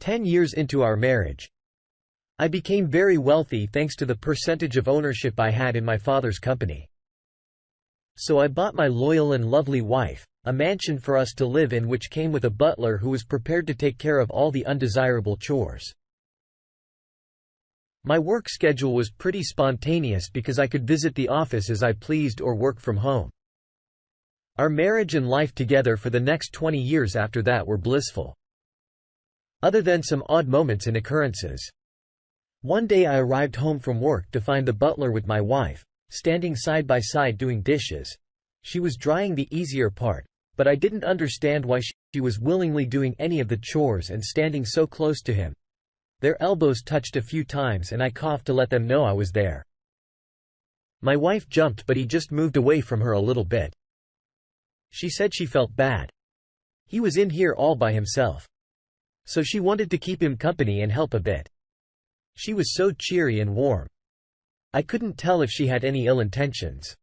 10 years into our marriage, I became very wealthy thanks to the percentage of ownership I had in my father's company. So I bought my loyal and lovely wife a mansion for us to live in, which came with a butler who was prepared to take care of all the undesirable chores. My work schedule was pretty spontaneous because I could visit the office as I pleased or work from home. Our marriage and life together for the next 20 years after that were blissful. Other than some odd moments and occurrences. One day I arrived home from work to find the butler with my wife, standing side by side doing dishes. She was drying the easier part, but I didn't understand why she was willingly doing any of the chores and standing so close to him. Their elbows touched a few times and I coughed to let them know I was there. My wife jumped, but he just moved away from her a little bit. She said she felt bad. He was in here all by himself. So she wanted to keep him company and help a bit. She was so cheery and warm. I couldn't tell if she had any ill intentions.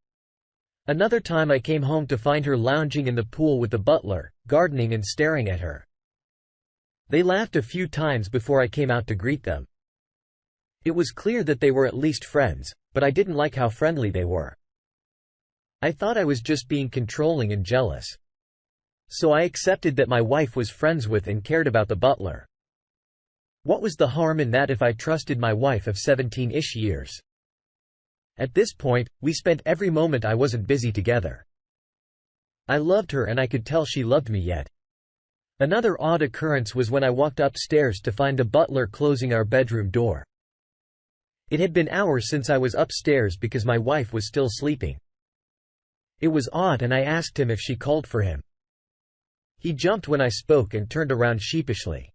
Another time I came home to find her lounging in the pool with the butler, gardening and staring at her. They laughed a few times before I came out to greet them. It was clear that they were at least friends, but I didn't like how friendly they were. I thought I was just being controlling and jealous. So I accepted that my wife was friends with and cared about the butler. What was the harm in that if I trusted my wife of 17-ish years? At this point, we spent every moment I wasn't busy together. I loved her and I could tell she loved me yet. Another odd occurrence was when I walked upstairs to find the butler closing our bedroom door. It had been hours since I was upstairs because my wife was still sleeping. It was odd and I asked him if she called for him. He jumped when I spoke and turned around sheepishly.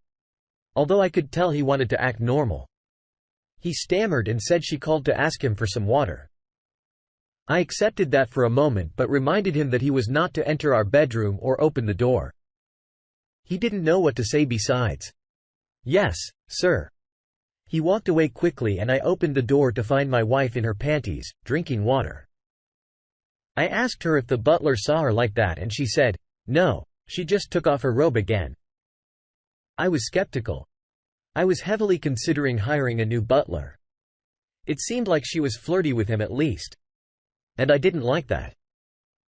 Although I could tell he wanted to act normal. He stammered and said she called to ask him for some water. I accepted that for a moment but reminded him that he was not to enter our bedroom or open the door. He didn't know what to say besides, "Yes, sir." He walked away quickly and I opened the door to find my wife in her panties, drinking water. I asked her if the butler saw her like that and she said, "No, she just took off her robe again." I was skeptical. I was heavily considering hiring a new butler. It seemed like she was flirty with him at least. And I didn't like that.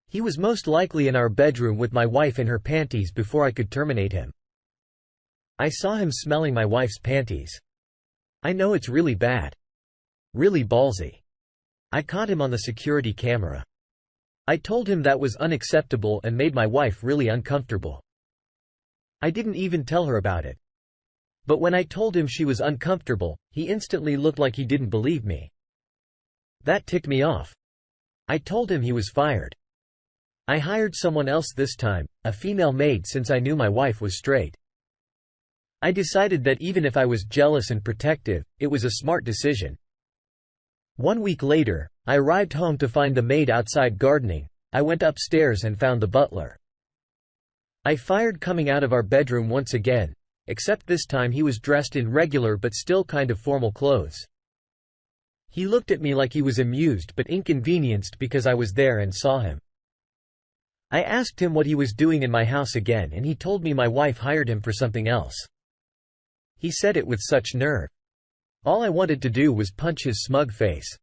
He was most likely in our bedroom with my wife in her panties before I could terminate him. I saw him smelling my wife's panties. I know it's really bad. Really ballsy. I caught him on the security camera. I told him that was unacceptable and made my wife really uncomfortable. I didn't even tell her about it. But when I told him she was uncomfortable, he instantly looked like he didn't believe me. That ticked me off. I told him he was fired. I hired someone else this time, a female maid, since I knew my wife was straight. I decided that even if I was jealous and protective, it was a smart decision. 1 week later, I arrived home to find the maid outside gardening. I went upstairs and found the butler. I fired coming out of our bedroom once again, except this time he was dressed in regular but still kind of formal clothes. He looked at me like he was amused but inconvenienced because I was there and saw him. I asked him what he was doing in my house again and he told me my wife hired him for something else. He said it with such nerve. All I wanted to do was punch his smug face.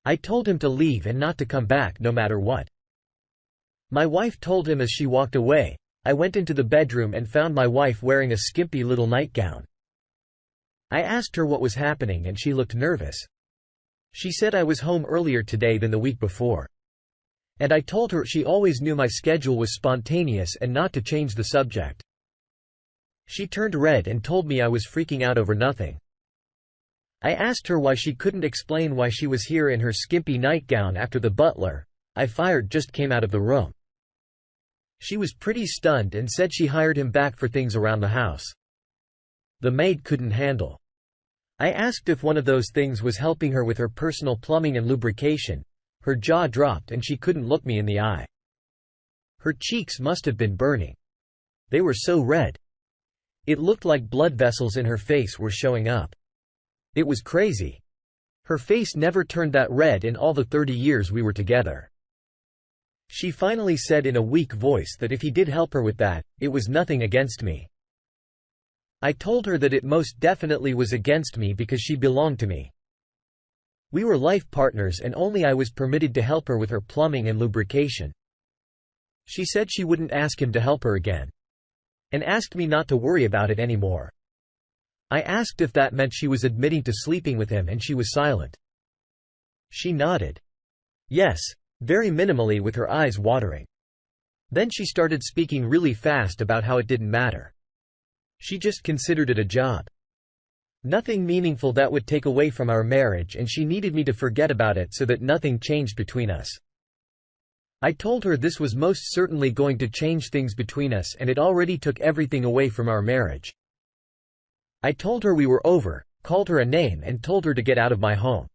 I told him to leave and not to come back no matter what. My wife told him as she walked away. I went into the bedroom and found my wife wearing a skimpy little nightgown. I asked her what was happening and she looked nervous. She said I was home earlier today than the week before. And I told her she always knew my schedule was spontaneous and not to change the subject. She turned red and told me I was freaking out over nothing. I asked her why she couldn't explain why she was here in her skimpy nightgown after the butler I fired just came out of the room. She was pretty stunned and said she hired him back for things around the house. The maid couldn't handle. I asked if one of those things was helping her with her personal plumbing and lubrication. Her jaw dropped and she couldn't look me in the eye. Her cheeks must have been burning. They were so red. It looked like blood vessels in her face were showing up. It was crazy. Her face never turned that red in all the 30 years we were together. She finally said in a weak voice that if he did help her with that, it was nothing against me. I told her that it most definitely was against me because she belonged to me. We were life partners and only I was permitted to help her with her plumbing and lubrication. She said she wouldn't ask him to help her again, and asked me not to worry about it anymore. I asked if that meant she was admitting to sleeping with him and she was silent. She nodded. Yes, very minimally with her eyes watering. Then she started speaking really fast about how it didn't matter. She just considered it a job. Nothing meaningful that would take away from our marriage, and she needed me to forget about it so that nothing changed between us. I told her this was most certainly going to change things between us and it already took everything away from our marriage. I told her we were over, called her a name and told her to get out of my home.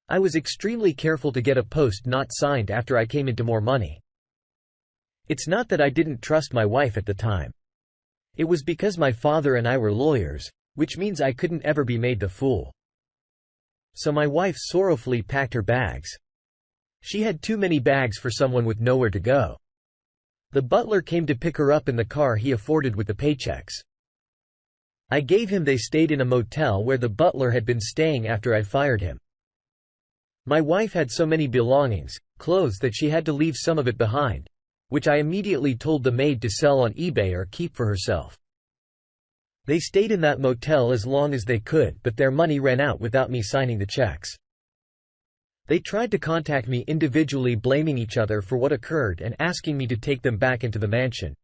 I was extremely careful to get a post not signed after I came into more money. It's not that I didn't trust my wife at the time. It was because my father and I were lawyers, which means I couldn't ever be made the fool. So my wife sorrowfully packed her bags. She had too many bags for someone with nowhere to go. The butler came to pick her up in the car he afforded with the paychecks. I gave him. They stayed in a motel where the butler had been staying after I fired him. My wife had so many belongings, clothes, that she had to leave some of it behind, which I immediately told the maid to sell on eBay or keep for herself. They stayed in that motel as long as they could, but their money ran out without me signing the checks. They tried to contact me individually, blaming each other for what occurred and asking me to take them back into the mansion.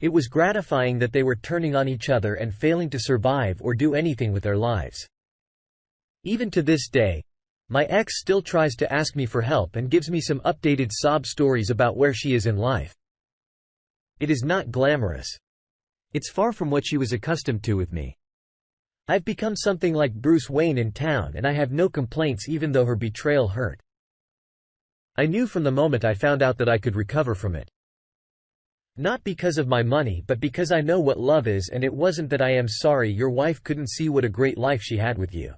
It was gratifying that they were turning on each other and failing to survive or do anything with their lives. Even to this day, my ex still tries to ask me for help and gives me some updated sob stories about where she is in life. It is not glamorous. It's far from what she was accustomed to with me. I've become something like Bruce Wayne in town and I have no complaints even though her betrayal hurt. I knew from the moment I found out that I could recover from it. Not because of my money but because I know what love is, and it wasn't that I am sorry your wife couldn't see what a great life she had with you.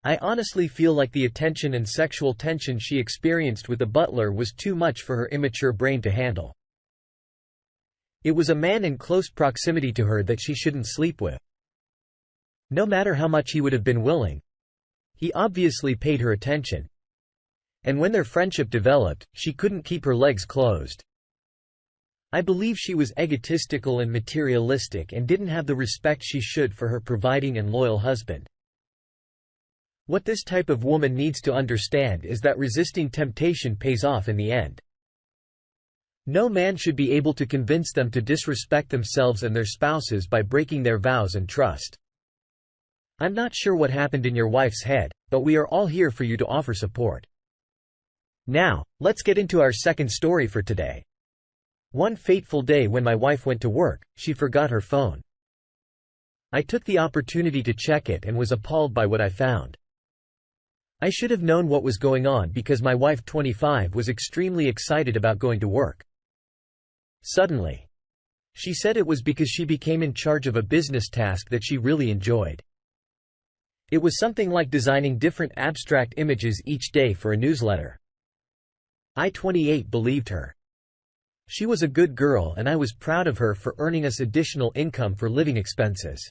I honestly feel like the attention and sexual tension she experienced with the butler was too much for her immature brain to handle. It was a man in close proximity to her that she shouldn't sleep with. No matter how much he would have been willing. He obviously paid her attention. And when their friendship developed, she couldn't keep her legs closed. I believe she was egotistical and materialistic and didn't have the respect she should for her providing and loyal husband. What this type of woman needs to understand is that resisting temptation pays off in the end. No man should be able to convince them to disrespect themselves and their spouses by breaking their vows and trust. I'm not sure what happened in your wife's head, but we are all here for you to offer support. Now, let's get into our second story for today. One fateful day when my wife went to work, she forgot her phone. I took the opportunity to check it and was appalled by what I found. I should have known what was going on because my wife, 25, was extremely excited about going to work. Suddenly, she said it was because she became in charge of a business task that she really enjoyed. It was something like designing different abstract images each day for a newsletter. I, 28, believed her. She was a good girl and I was proud of her for earning us additional income for living expenses.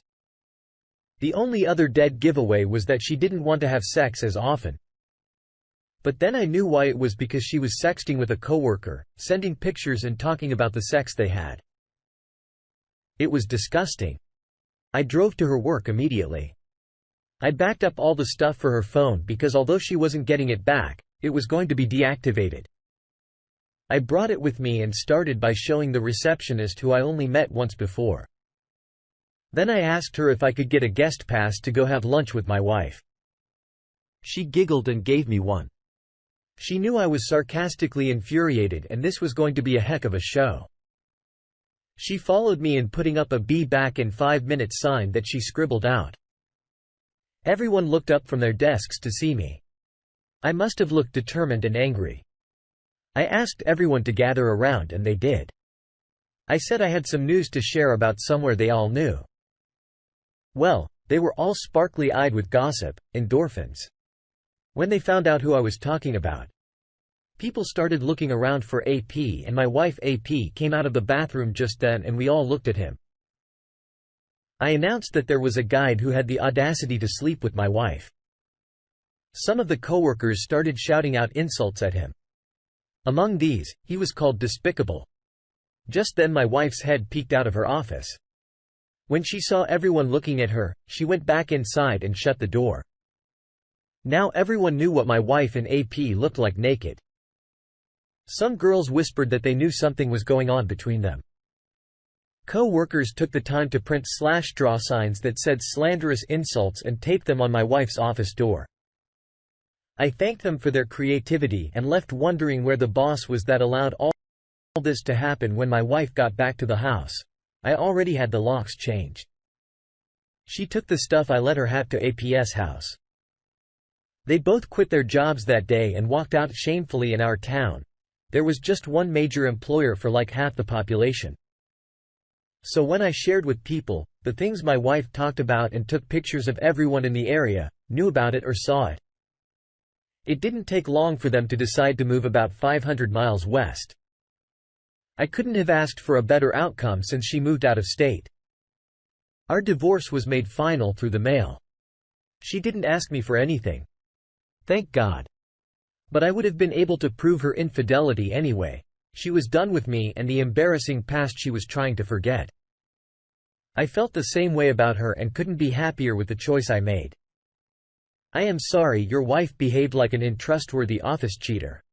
The only other dead giveaway was that she didn't want to have sex as often. But then I knew why. It was because she was sexting with a coworker, sending pictures and talking about the sex they had. It was disgusting. I drove to her work immediately. I backed up all the stuff for her phone because although she wasn't getting it back, it was going to be deactivated. I brought it with me and started by showing the receptionist, who I only met once before. Then I asked her if I could get a guest pass to go have lunch with my wife. She giggled and gave me one. She knew I was sarcastically infuriated and this was going to be a heck of a show. She followed me in putting up a "be back in 5 minutes" sign that she scribbled out. Everyone looked up from their desks to see me. I must have looked determined and angry. I asked everyone to gather around and they did. I said I had some news to share about somewhere they all knew. Well, they were all sparkly-eyed with gossip, endorphins. When they found out who I was talking about. People started looking around for AP, and my wife AP came out of the bathroom just then, and we all looked at him. I announced that there was a guide who had the audacity to sleep with my wife. Some of the coworkers started shouting out insults at him. Among these, he was called despicable. Just then my wife's head peeked out of her office. When she saw everyone looking at her, she went back inside and shut the door. Now everyone knew what my wife and AP looked like naked. Some girls whispered that they knew something was going on between them. Co-workers took the time to print /draw signs that said slanderous insults and taped them on my wife's office door. I thanked them for their creativity and left wondering where the boss was that allowed all this to happen. When my wife got back to the house, I already had the locks changed. She took the stuff I let her have to AP's house. They both quit their jobs that day and walked out shamefully. In our town, there was just one major employer for like half the population. So when I shared with people the things my wife talked about and took pictures of everyone in the area, knew about it or saw it, it didn't take long for them to decide to move about 500 miles west. I couldn't have asked for a better outcome since she moved out of state. Our divorce was made final through the mail. She didn't ask me for anything. Thank God. But I would have been able to prove her infidelity anyway. She was done with me and the embarrassing past she was trying to forget. I felt the same way about her and couldn't be happier with the choice I made. I am sorry your wife behaved like an untrustworthy office cheater.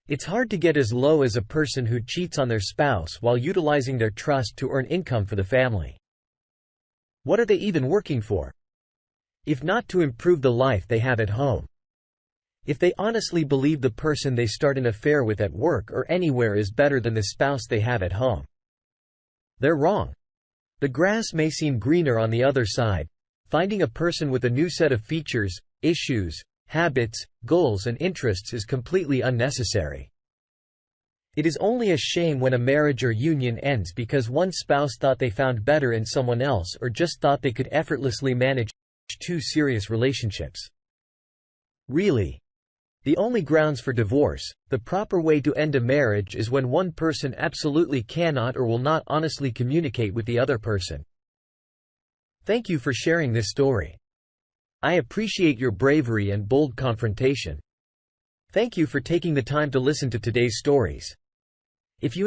It's hard to get as low as a person who cheats on their spouse while utilizing their trust to earn income for the family. What are they even working for? If not to improve the life they have at home. If they honestly believe the person they start an affair with at work or anywhere is better than the spouse they have at home, they're wrong. The grass may seem greener on the other side. Finding a person with a new set of features, issues, habits, goals and interests is completely unnecessary. It is only a shame when a marriage or union ends because one spouse thought they found better in someone else or just thought they could effortlessly manage two serious relationships. Really. The only grounds for divorce, the proper way to end a marriage, is when one person absolutely cannot or will not honestly communicate with the other person. Thank you for sharing this story. I appreciate your bravery and bold confrontation. Thank you for taking the time to listen to today's stories. If you